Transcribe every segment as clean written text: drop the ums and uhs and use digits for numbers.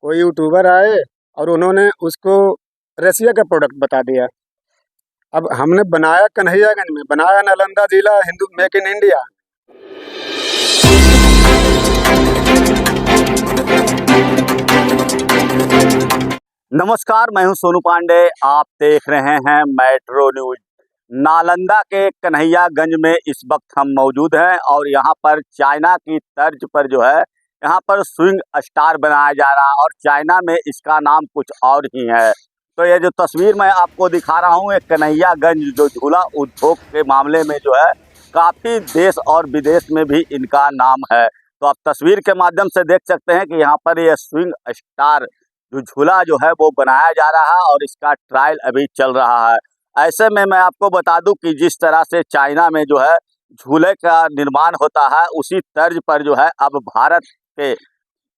कोई यूट्यूबर आए और उन्होंने उसको रसिया का प्रोडक्ट बता दिया। अब हमने बनाया कन्हैयागंज में, बनाया नालंदा जिला, हिंदू मेक इन इंडिया। नमस्कार, मैं हूं सोनू पांडे। आप देख रहे हैं मेट्रो न्यूज। नालंदा के कन्हैयागंज में इस वक्त हम मौजूद हैं और यहां पर चाइना की तर्ज पर जो है यहां पर स्विंग स्टार बनाया जा रहा है और चाइना में इसका नाम कुछ और ही है। तो ये जो तस्वीर मैं आपको दिखा रहा हूं, ये कन्हैयागंज जो झूला उद्योग के मामले में जो है काफ़ी देश और विदेश में भी इनका नाम है। तो आप तस्वीर के माध्यम से देख सकते हैं कि यहाँ पर ये स्विंग स्टार जो झूला जो है वो बनाया जा रहा है और इसका ट्रायल अभी चल रहा है। ऐसे में मैं आपको बता दूं कि जिस तरह से चाइना में जो है झूले का निर्माण होता है, उसी तर्ज पर जो है अब भारत के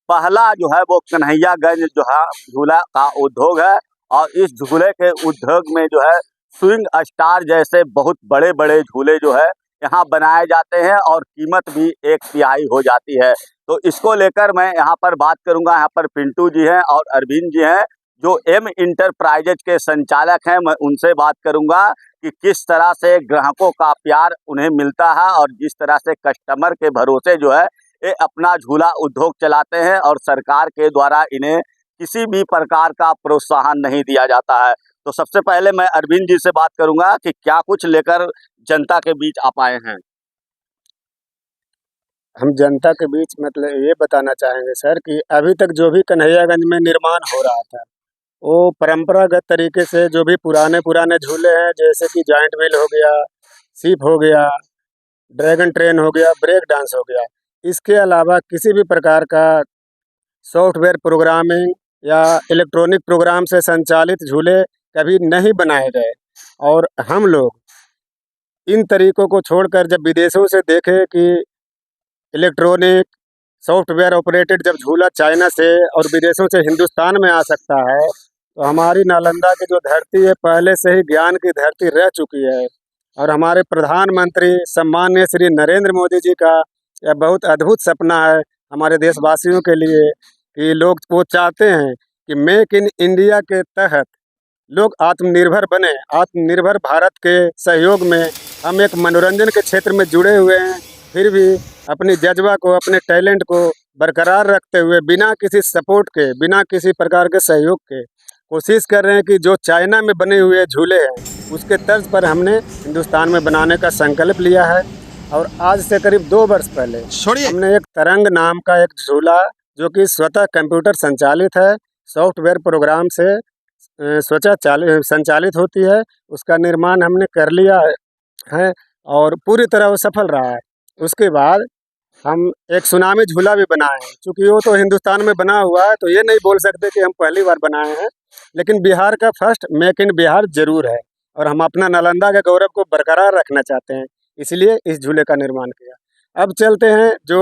पहला जो है वो कन्हैयागंज जो है झूला का उद्योग है। और इस झूले के उद्योग में जो है स्विंग स्टार जैसे बहुत बड़े बड़े झूले जो है यहाँ बनाए जाते हैं और कीमत भी 1/3 हो जाती है। तो इसको लेकर मैं यहाँ पर बात करूँगा। यहाँ पर पिंटू जी हैं और अरविंद जी हैं जो एम इंटरप्राइजेज के संचालक हैं। मैं उनसे बात करूँगा कि किस तरह से ग्राहकों का प्यार उन्हें मिलता है और जिस तरह से कस्टमर के भरोसे जो है ये अपना झूला उद्योग चलाते हैं और सरकार के द्वारा इन्हें किसी भी प्रकार का प्रोत्साहन नहीं दिया जाता है। तो सबसे पहले मैं अरविंद जी से बात करूंगा कि क्या कुछ लेकर जनता के बीच आप आए हैं। हम जनता के बीच मतलब ये बताना चाहेंगे सर कि अभी तक जो भी कन्हैयागंज में निर्माण हो रहा था, वो परंपरागत तरीके से जो भी पुराने पुराने झूले हैं, जैसे कि जॉइंट व्हील हो गया, सीप हो गया, ड्रैगन ट्रेन हो गया, ब्रेक डांस हो गया, इसके अलावा किसी भी प्रकार का सॉफ्टवेयर प्रोग्रामिंग या इलेक्ट्रॉनिक प्रोग्राम से संचालित झूले कभी नहीं बनाए गए। और हम लोग इन तरीकों को छोड़कर जब विदेशों से देखे कि इलेक्ट्रॉनिक सॉफ्टवेयर ऑपरेटेड जब झूला चाइना से और विदेशों से हिंदुस्तान में आ सकता है, तो हमारी नालंदा की जो धरती है पहले से ही ज्ञान की धरती रह चुकी है। और हमारे प्रधानमंत्री सम्माननीय श्री नरेंद्र मोदी जी का यह बहुत अद्भुत सपना है हमारे देशवासियों के लिए कि लोग वो चाहते हैं कि मेक इन इंडिया के तहत लोग आत्मनिर्भर बने। आत्मनिर्भर भारत के सहयोग में हम एक मनोरंजन के क्षेत्र में जुड़े हुए हैं, फिर भी अपनी जज्बा को, अपने टैलेंट को बरकरार रखते हुए बिना किसी सपोर्ट के, बिना किसी प्रकार के सहयोग के कोशिश कर रहे हैं कि जो चाइना में बने हुए झूले हैं उसके तर्ज पर हमने हिंदुस्तान में बनाने का संकल्प लिया है। और आज से करीब 2 वर्ष पहले हमने एक तरंग नाम का एक झूला, जो कि स्वतः कंप्यूटर संचालित है, सॉफ्टवेयर प्रोग्राम से स्वतः संचालित होती है, उसका निर्माण हमने कर लिया है और पूरी तरह वो सफल रहा है। उसके बाद हम एक सुनामी झूला भी बनाए हैं। चूँकि वो तो हिंदुस्तान में बना हुआ है, तो ये नहीं बोल सकते कि हम पहली बार बनाए हैं, लेकिन बिहार का फर्स्ट मेक इन बिहार ज़रूर है और हम अपना नालंदा के गौरव को बरकरार रखना चाहते हैं, इसलिए इस झूले का निर्माण किया। अब चलते हैं जो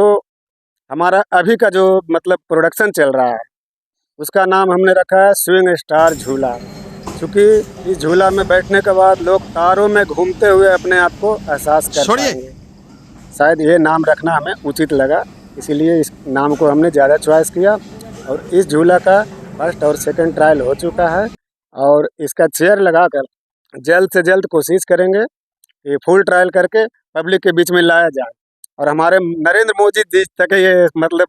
हमारा अभी का जो मतलब प्रोडक्शन चल रहा है, उसका नाम हमने रखा है स्विंग स्टार झूला। चूँकि इस झूला में बैठने के बाद लोग तारों में घूमते हुए अपने आप को एहसास कर पाएंगे। शायद ये नाम रखना हमें उचित लगा, इसीलिए इस नाम को हमने ज़्यादा चॉइस किया। और इस झूला का फर्स्ट और सेकंड ट्रायल हो चुका है और इसका चेयर लगाकर जल्द से जल्द कोशिश करेंगे कि फुल ट्रायल करके पब्लिक के बीच में लाया जाए और हमारे नरेंद्र मोदी जी तक ये मतलब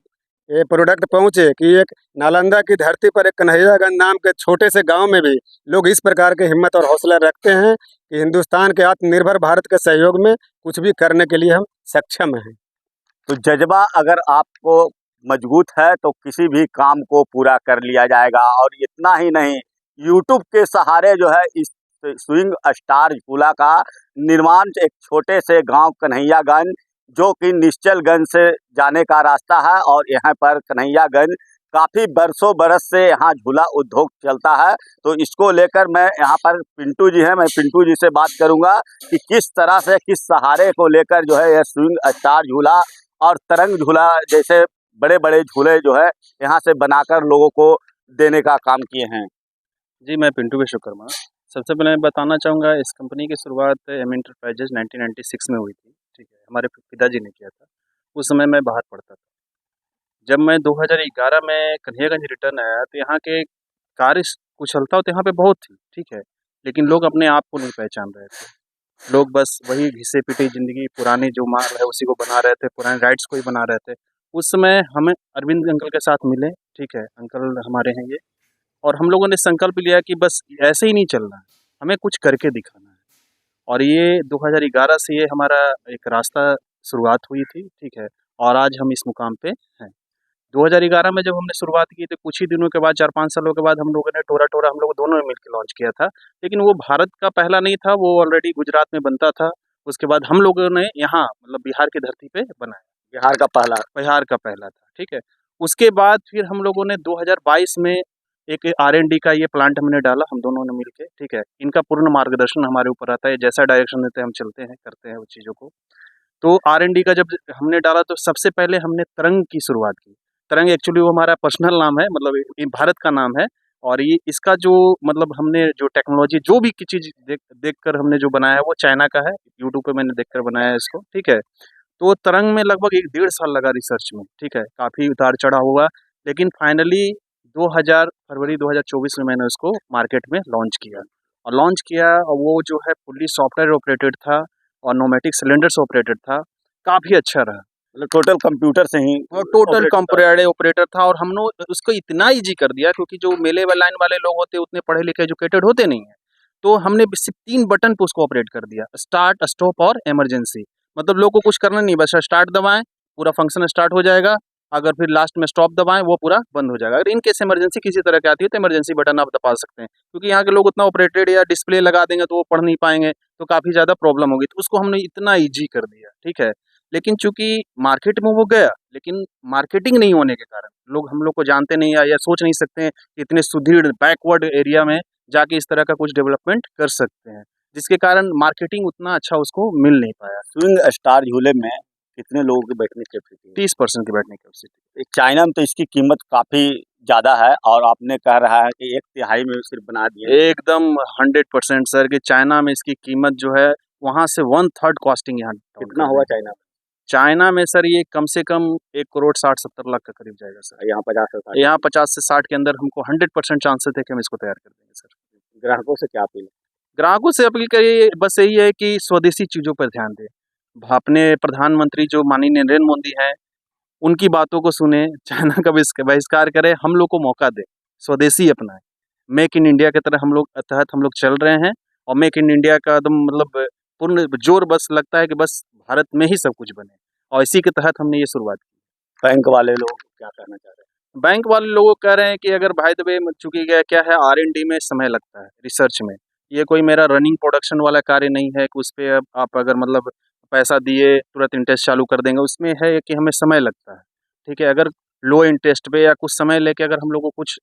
ये प्रोडक्ट पहुँचे कि एक नालंदा की धरती पर एक कन्हैयागंज नाम के छोटे से गांव में भी लोग इस प्रकार के हिम्मत और हौसला रखते हैं कि हिंदुस्तान के आत्मनिर्भर भारत के सहयोग में कुछ भी करने के लिए हम सक्षम हैं। तो जज्बा अगर आपको मजबूत है तो किसी भी काम को पूरा कर लिया जाएगा। और इतना ही नहीं, यूट्यूब के सहारे जो है इस स्विंग स्टार झूला का निर्माण एक छोटे से गांव कन्हैयागंज, जो कि निश्चलगंज से जाने का रास्ता है, और यहाँ पर कन्हैयागंज काफ़ी बरसों बरस से यहाँ झूला उद्योग चलता है। तो इसको लेकर मैं यहाँ पर पिंटू जी हैं, मैं पिंटू जी से बात करूँगा कि किस तरह से, किस सहारे को लेकर जो है यह स्विंग स्टार झूला और तरंग झूला जैसे बड़े बड़े झूले जो है यहाँ से बनाकर लोगों को देने का काम किए हैं। जी, मैं पिंटू विश्वकर्मा। सबसे पहले मैं बताना चाहूँगा, इस कंपनी की शुरुआत एम इंटरप्राइजेज 1996 में हुई थी। ठीक है, हमारे पिताजी ने किया था। उस समय मैं बाहर पढ़ता था। जब मैं 2011 में कन्हैयागंज रिटर्न आया तो यहाँ के कार्य कुशलता तो यहाँ पे बहुत थी, ठीक है, लेकिन लोग अपने आप को नहीं पहचान रहे थे। लोग बस वही घिसे-पिटी ज़िंदगी, पुरानी जो माल है उसी को बना रहे थे, पुराने राइट्स को ही बना रहे थे। उस समय हमें अरविंद अंकल के साथ मिले, ठीक है, अंकल हमारे हैं ये, और हम लोगों ने संकल्प लिया कि बस ऐसे ही नहीं चलना है, हमें कुछ करके दिखाना है। और ये 2011 से ये हमारा एक रास्ता शुरुआत हुई थी, ठीक है, और आज हम इस मुकाम पे हैं। 2011 में जब हमने शुरुआत की तो कुछ ही दिनों के बाद 4-5 सालों के बाद हम लोगों ने टोरा-टोरा हम लोग दोनों ने मिलके लॉन्च किया था। लेकिन वो भारत का पहला नहीं था, वो ऑलरेडी गुजरात में बनता था। उसके बाद हम लोगों ने यहाँ मतलब बिहार की धरती पे बनाया, बिहार का पहला। बिहार का पहला था, ठीक है। उसके बाद फिर हम लोगों ने 2022 में एक R&D का ये प्लांट हमने डाला, हम दोनों ने मिलके, ठीक है। इनका पूर्ण मार्गदर्शन हमारे ऊपर रहता है, जैसा डायरेक्शन देते हैं हम चलते हैं, करते हैं उस चीज़ों को। तो R&D का जब हमने डाला तो सबसे पहले हमने तरंग की शुरुआत की। तरंग एक्चुअली वो हमारा पर्सनल नाम है, मतलब ये भारत का नाम है, और ये इसका जो मतलब हमने जो टेक्नोलॉजी जो भी की चीज़ देख कर हमने जो बनाया है वो चाइना का है। यूट्यूब पे मैंने देखकर बनाया है इसको, ठीक है। तो तरंग में लगभग 1 डेढ़ साल लगा रिसर्च में, ठीक है। काफ़ी उतार-चढ़ाव हुआ, लेकिन फाइनली 2000 फरवरी 2024 में मैंने उसको मार्केट में लॉन्च किया। और लॉन्च किया और वो जो है फुल्ली सॉफ्टवेयर ऑपरेटेड था और न्यूमेटिक सिलेंडर से ऑपरेटेड था, काफ़ी अच्छा रहा। मतलब टोटल कंप्यूटर से ही और टोटल ऑपरेट होता है। कंप्यूटर ऑपरेटर था, और हम लोग उसको इतना ईज़ी कर दिया क्योंकि जो मेले व लाइन वाले लोग होते हैं उतने पढ़े-लिखे एजुकेटेड होते नहीं हैं। तो हमने सिर्फ़ 3 बटन पे उसको ऑपरेट कर दिया, स्टार्ट, स्टॉप और इमरजेंसी। मतलब लोग को कुछ करना नहीं, बस स्टार्ट दबाएँ, पूरा फंक्शन स्टार्ट हो जाएगा। अगर फिर लास्ट में स्टॉप दबाएँ, वो पूरा बंद हो जाएगा। अगर इन केस इमरजेंसी किसी तरह की आती है तो इमरजेंसी बटन आप दबा सकते हैं। क्योंकि यहाँ के लोग उतना ऑपरेटेड या डिस्प्ले लगा देंगे तो वो पढ़ नहीं पाएँगे, तो काफ़ी ज़्यादा प्रॉब्लम होगी। तो उसको हमने इतना ईज़ी कर दिया, ठीक है। लेकिन चूँकि मार्केट में वो गया, लेकिन मार्केटिंग नहीं होने के कारण लोग हम लोग को जानते नहीं या सोच नहीं सकते हैं कि इतने सुदृढ़ बैकवर्ड एरिया में जाके इस तरह का कुछ डेवलपमेंट कर सकते हैं, जिसके कारण मार्केटिंग उतना अच्छा उसको मिल नहीं पाया। स्विंग स्टार झूले में कितने लोगों की बैठने की कैपेसिटी है? 30% की बैठने की कैपेसिटी। चाइना में तो इसकी कीमत काफ़ी ज़्यादा है और आपने कह रहा है कि 1/3 में सिर्फ बना दिए। एकदम 100% सर कि चाइना में इसकी कीमत जो है वहाँ से 1/3 कॉस्टिंग यहाँ डाउन कितना कर हुआ दी है। चाइना में? चाइना में सर ये कम से कम 1 करोड़ 60-70 लाख के करीब जाएगा सर। यहाँ 50 से 60। यहाँ 50 से 60 के अंदर हमको 100% चांसेस थे कि हम इसको तैयार कर देंगे सर। ग्राहकों से क्या अपील है? ग्राहकों से अपील करिए बस यही है कि स्वदेशी चीज़ों पर ध्यान दें। अपने प्रधानमंत्री जो माननीय नरेंद्र मोदी हैं, उनकी बातों को सुनें, चाइना का बहिष्कार करें, हम लोग को मौका दें, स्वदेशी अपनाएँ। मेक इन इंडिया की तरह हम लोग तहत हम लोग चल रहे हैं, और मेक इन इंडिया का एकदम मतलब पूर्ण जोर बस लगता है कि बस भारत में ही सब कुछ बने, और इसी के तहत हमने ये शुरुआत की। बैंक वाले लोग क्या कहना चाह रहे हैं? बैंक वाले लोग कह रहे हैं कि अगर बाय द वे चूँकि क्या है R&D में समय लगता है, रिसर्च में। ये कोई मेरा रनिंग प्रोडक्शन वाला कार्य नहीं है कि उसपे अब आप अगर मतलब पैसा दिए तुरंत इंटरेस्ट चालू कर देंगे, उसमें है कि हमें समय लगता है, ठीक है। अगर लो इंटरेस्ट पे या कुछ समय लेके अगर हम लोग को कुछ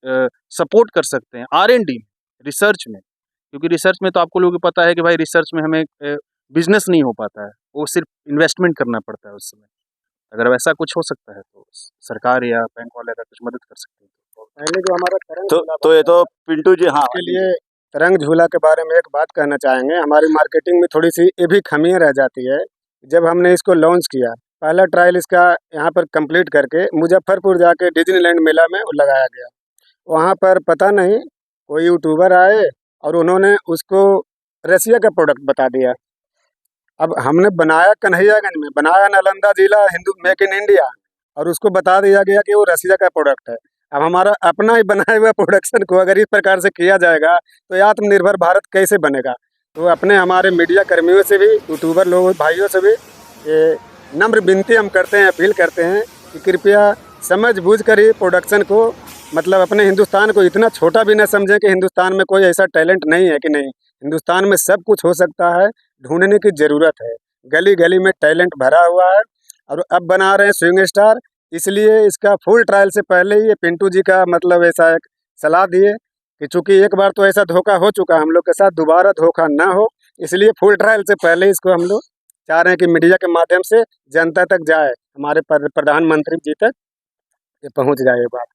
सपोर्ट कर सकते हैं R&D में, रिसर्च में, क्योंकि रिसर्च में तो आपको लोगों को पता है कि भाई रिसर्च में हमें बिज़नेस नहीं हो पाता है, वो सिर्फ इन्वेस्टमेंट करना पड़ता है उस समय। अगर वैसा कुछ हो सकता है तो सरकार या बैंक वाले अगर कुछ मदद कर सकते हैं तो। पहले जो हमारा तरंग तो झूला तो ये बनता तो था, पिंटू जी, हाँ, उसके लिए तरंग झूला के बारे में एक बात कहना चाहेंगे। हमारी मार्केटिंग में थोड़ी-सी ये भी खामियाँ रह जाती है। जब हमने इसको लॉन्च किया, पहला ट्रायल इसका यहाँ पर कंप्लीट करके मुज़फ्फरपुर जाके डिज़्नीलैंड मेला में लगाया गया। वहाँ पर पता नहीं कोई यूट्यूबर आए और उन्होंने उसको रसिया का प्रोडक्ट बता दिया। अब हमने बनाया कन्हैयागंज में, बनाया नालंदा जिला हिंदू मेक इन इंडिया, और उसको बता दिया गया कि वो रसिया का प्रोडक्ट है। अब हमारा अपना ही बनाया हुआ प्रोडक्शन को अगर इस प्रकार से किया जाएगा तो ये आत्मनिर्भर भारत कैसे बनेगा? तो अपने हमारे मीडिया कर्मियों से भी, यूट्यूबर लोगों भाइयों से भी ये नम्र विनती हम करते हैं, अपील करते हैं कि कृपया समझ बूझ कर ही प्रोडक्शन को, मतलब अपने हिंदुस्तान को इतना छोटा भी न समझें कि हिंदुस्तान में कोई ऐसा टैलेंट नहीं है कि नहीं। हिंदुस्तान में सब कुछ हो सकता है, ढूँढने की ज़रूरत है। गली-गली में टैलेंट भरा हुआ है, और अब बना रहे हैं स्विंग स्टार। इसलिए इसका फुल ट्रायल से पहले ही ये पिंटू जी का मतलब ऐसा एक सलाह दिए कि चूँकि एक बार तो ऐसा धोखा हो चुका हम लोग के साथ, दोबारा धोखा ना हो, इसलिए फुल ट्रायल से पहले इसको हम लोग चाह रहे हैं कि मीडिया के माध्यम से जनता तक जाए, हमारे प्रधानमंत्री जी तक ये पहुँच जाए ये बात,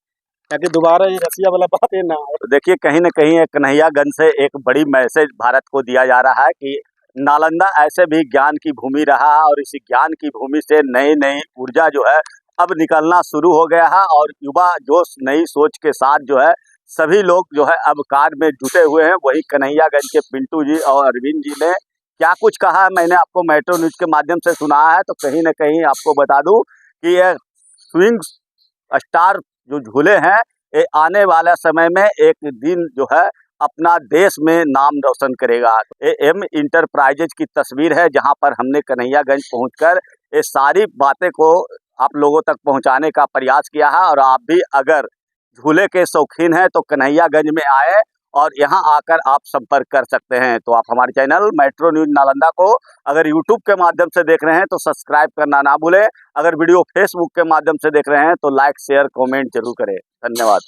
ताकि दोबारा ये रसिया वाला बात ये ना आए। तो देखिए कहीं न कहीं कन्हैयागंज से एक बड़ी मैसेज भारत को दिया जा रहा है कि नालंदा ऐसे भी ज्ञान की भूमि रहा और इसी ज्ञान की भूमि से नई-नई ऊर्जा जो है अब निकलना शुरू हो गया है और युवा जोश नई सोच के साथ जो है सभी लोग जो है अब कार्य में जुटे हुए हैं। वही कन्हैयागंज के पिंटू जी और अरविंद जी ने क्या कुछ कहा है मैंने आपको मेट्रो न्यूज के माध्यम से सुनाया है, तो कहीं ना कहीं आपको बता दूं कि ये स्विंग स्टार जो झूले हैं ये आने वाला समय में एक दिन जो है अपना देश में नाम रोशन करेगा। ये एम इंटरप्राइजेज की तस्वीर है जहां पर हमने कन्हैयागंज पहुंचकर ये सारी बातें को आप लोगों तक पहुंचाने का प्रयास किया है। और आप भी अगर झूले के शौकीन हैं तो कन्हैयागंज में आए और यहां आकर आप संपर्क कर सकते हैं। तो आप हमारे चैनल मेट्रो न्यूज नालंदा को अगर यूट्यूब के माध्यम से देख रहे हैं तो सब्सक्राइब करना ना भूलें। अगर वीडियो फेसबुक के माध्यम से देख रहे हैं तो लाइक शेयर कमेंट जरूर करें। धन्यवाद।